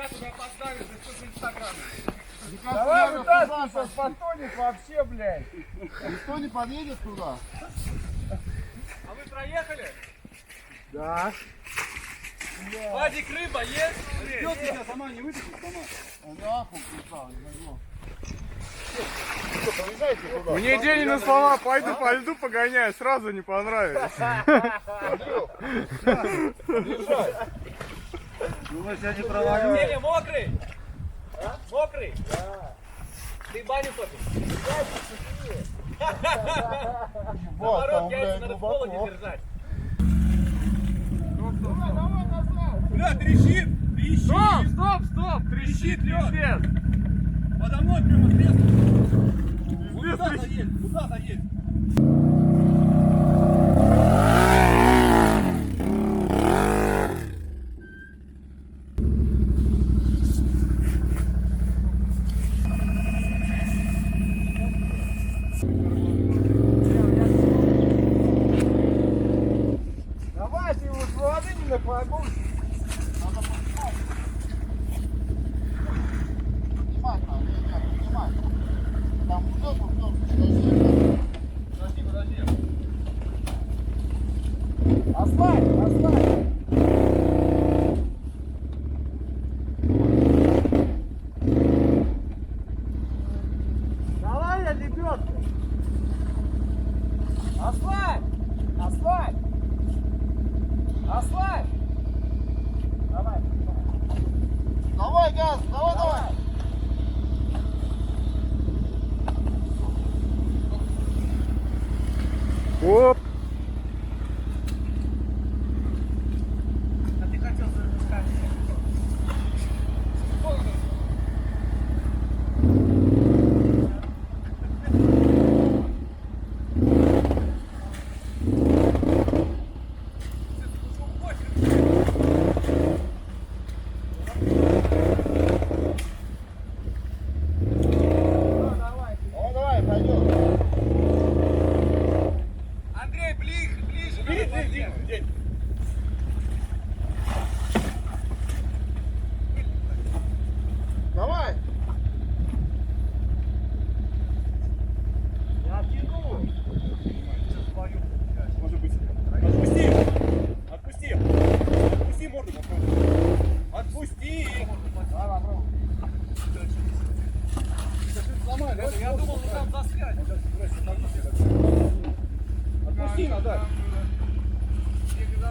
Ребята, вы опоздали, за что в Инстаграме? Давай вытаскивай спартоник вообще, блядь. Никто не подъедет туда? А вы проехали? Да. Вадик, рыба есть? Ждет тебя, сама не вытащит, сама. Нахуй, писал, Мне Денины слова «пойду по льду погоняю» сразу не понравились. Думаешь, я не провалю? Деня, мокрый? Мокрый? Да. Ты баню попил? Наоборот, яйца надо в холоде держать. Бля, трещит! Трещит! Стоп! Трещит лед! Подо мной прямо трещит! Куда-то есть, куда-то есть! Давайте его с воды не нападут. Поднимай там, нет, поднимай. Там удобно, Подожди. Оставь! Давай я лебедку. Оставь! Давай. Давай, газ, давай! Оп! А ты хотел запускать? Давай, пойдем. Андрей, ближе. Давай! Я тяну. Может быть. Отпусти морду, отпусти! Давай, попробуй. Сломай, да? Я думал, что там застрять. Отпусти назад.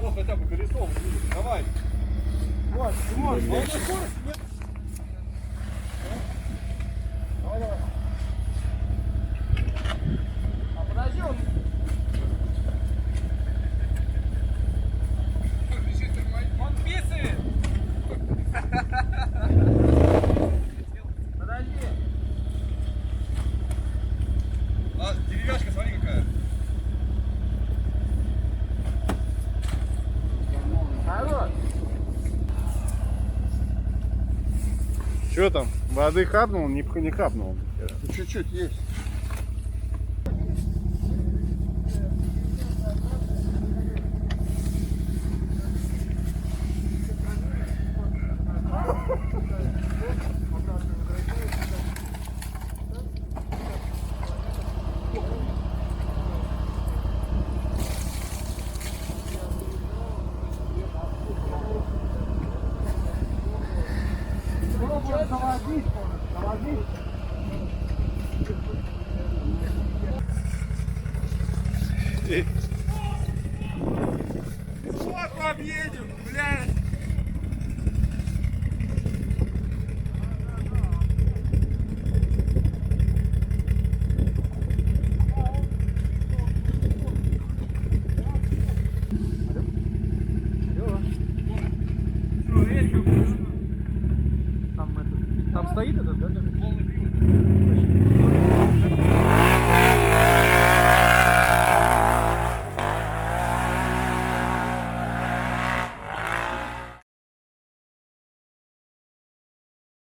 Вот хотя бы колесо. Давай. Вот, ты можешь. А у нас скорость нет? Давай. А подожди, он... Он писает. Подожди. А, деревяшка, смотри какая. Хорош. Что там? Воды хапнул? Не хапнул. Чуть-чуть есть. Попробуем заводить. Вот объедем, блядь.